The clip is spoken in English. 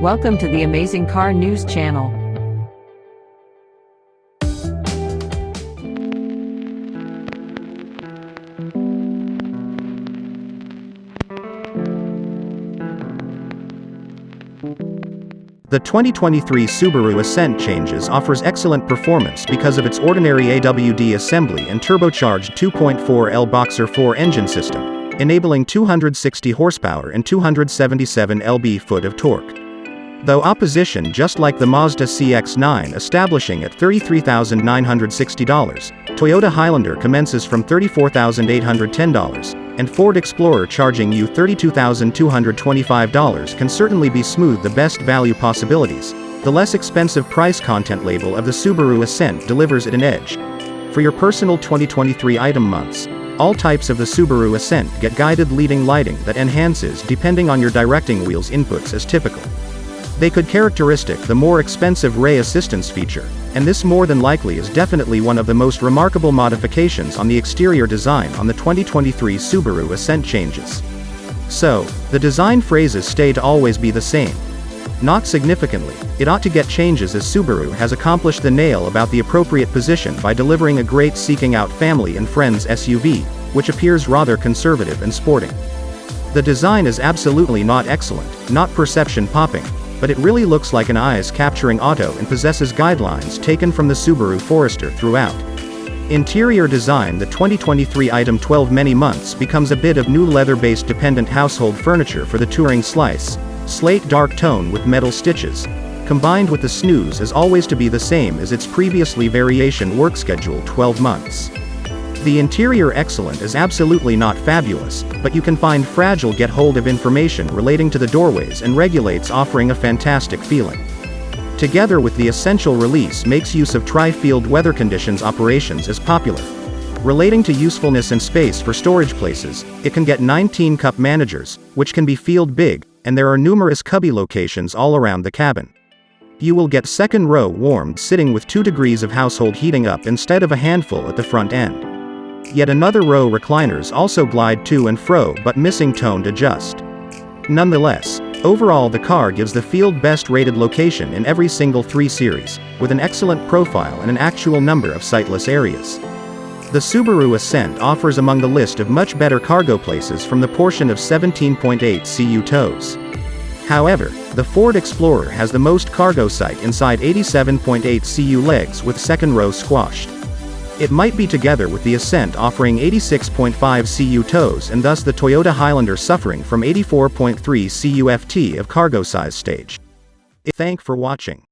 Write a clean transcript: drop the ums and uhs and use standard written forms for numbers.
Welcome to the Amazing Car News Channel. The 2023 Subaru Ascent Changes offers excellent performance because of its ordinary AWD assembly and turbocharged 2.4L Boxer 4 engine system, enabling 260 horsepower and 277 lb-ft of torque. Though opposition, just like the Mazda CX-9 establishing at $33,960, Toyota Highlander commences from $34,810, and Ford Explorer charging you $32,225 can certainly be smooth the best value possibilities. The less expensive price content label of the Subaru Ascent delivers it an edge. For your personal 2023 item months, all types of the Subaru Ascent get guided leading lighting that enhances depending on your directing wheel's inputs as typical. They could characteristic the more expensive Ray Assistance feature, and this more than likely is definitely one of the most remarkable modifications on the exterior design on the 2023 Subaru Ascent Changes. So, the design phrases stay to always be the same. Not significantly, it ought to get changes as Subaru has accomplished the nail about the appropriate position by delivering a great seeking out family and friends SUV, which appears rather conservative and sporting. The design is absolutely not excellent, not perception popping, but it really looks like an eyes-capturing auto and possesses guidelines taken from the Subaru Forester throughout. Interior design: the 2023 item 12 many months becomes a bit of new leather-based dependent household furniture for the touring slice, slate dark tone with metal stitches, combined with the snooze as always to be the same as its previously variation work schedule 12 months. The interior excellent is absolutely not fabulous, but you can find fragile get hold of information relating to the doorways and regulates offering a fantastic feeling. Together with the essential release makes use of tri-field weather conditions operations as popular. Relating to usefulness and space for storage places, it can get 19 cup managers, which can be field big, and there are numerous cubby locations all around the cabin. You will get second row warmed sitting with 2 degrees of household heating up instead of a handful at the front end. Yet another row recliners also glide to and fro but missing tone to adjust. Nonetheless, overall the car gives the field best rated location in every single 3 series, with an excellent profile and an actual number of sightless areas. The Subaru Ascent offers among the list of much better cargo places from the portion of 17.8 cu tows. However, the Ford Explorer has the most cargo sight inside 87.8 cu legs with second row squashed. It might be together with the Ascent offering 86.5 cu tows and thus the Toyota Highlander suffering from 84.3 cu ft of cargo size stage. Thanks for watching.